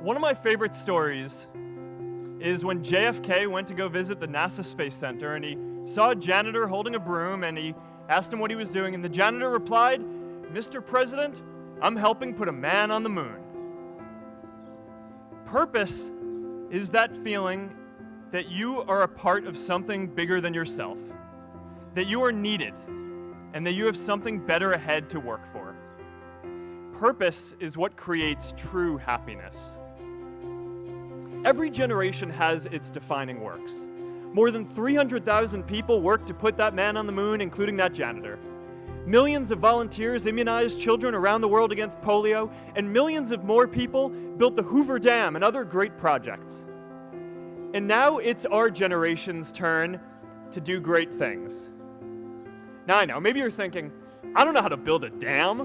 One of my favorite stories is when JFK went to go visit the NASA Space Center, and he saw a janitor holding a broom, and he asked him what he was doing, and the janitor replied, "Mr. President, I'm helping put a man on the moon." Purpose is that feeling that you are a part of something bigger than yourself, that you are needed, and that you have something better ahead to work for. Purpose is what creates true happiness. Every generation has its defining works. More than 300,000 people worked to put that man on the moon, including that janitor. Millions of volunteers immunized children around the world against polio, and millions of more people built the Hoover Dam and other great projects. And now it's our generation's turn to do great things. Now I know, maybe you're thinking, I don't know how to build a dam.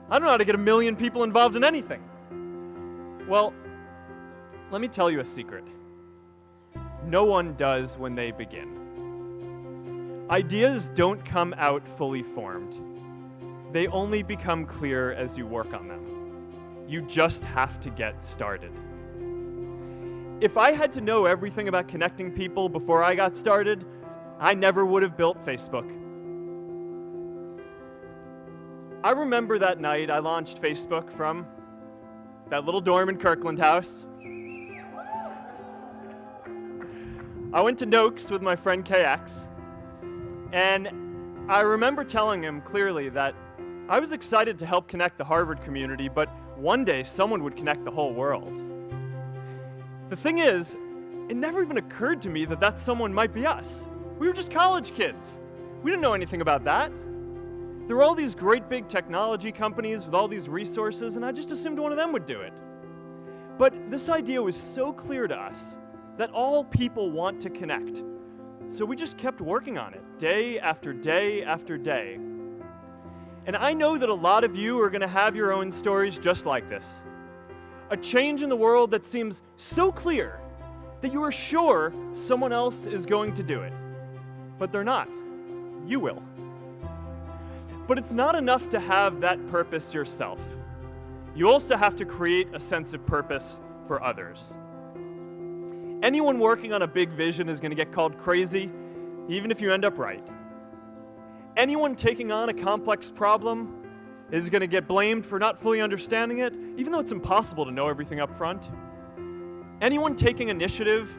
I don't know how to get 1 million people involved in anything. Well, let me tell you a secret. No one does when they begin. Ideas don't come out fully formed. They only become clear as you work on them. You just have to get started. If I had to know everything about connecting people before I got started, I never would have built Facebook. I remember that night I launched Facebook from that little dorm in Kirkland House. I went to Noakes with my friend KX, and I remember telling him clearly that I was excited to help connect the Harvard community, but one day someone would connect the whole world. The thing is, it never even occurred to me that that someone might be us. We were just college kids. We didn't know anything about that. There were all these great big technology companies with all these resources, and I just assumed one of them would do it. But this idea was so clear to us that all people want to connect. So we just kept working on it, day after day after day. And I know that a lot of you are going to have your own stories just like this. A change in the world that seems so clear that you are sure someone else is going to do it. But they're not. You will. But it's not enough to have that purpose yourself. You also have to create a sense of purpose for others. Anyone working on a big vision is going to get called crazy, even if you end up right. Anyone taking on a complex problem is going to get blamed for not fully understanding it, even though it's impossible to know everything up front. Anyone taking initiative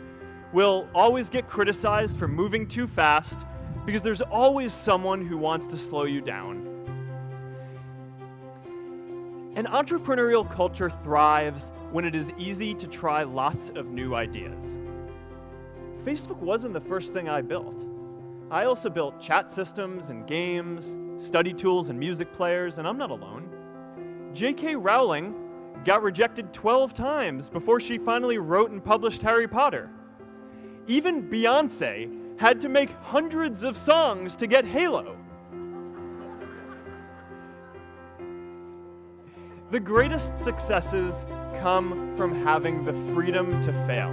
will always get criticized for moving too fast, because there's always someone who wants to slow you down. An entrepreneurial culture thrives when it is easy to try lots of new ideas. Facebook wasn't the first thing I built. I also built chat systems and games, study tools and music players, and I'm not alone. J.K. Rowling got rejected 12 times before she finally wrote and published Harry Potter. Even Beyoncé had to make hundreds of songs to get Halo. The greatest successes come from having the freedom to fail.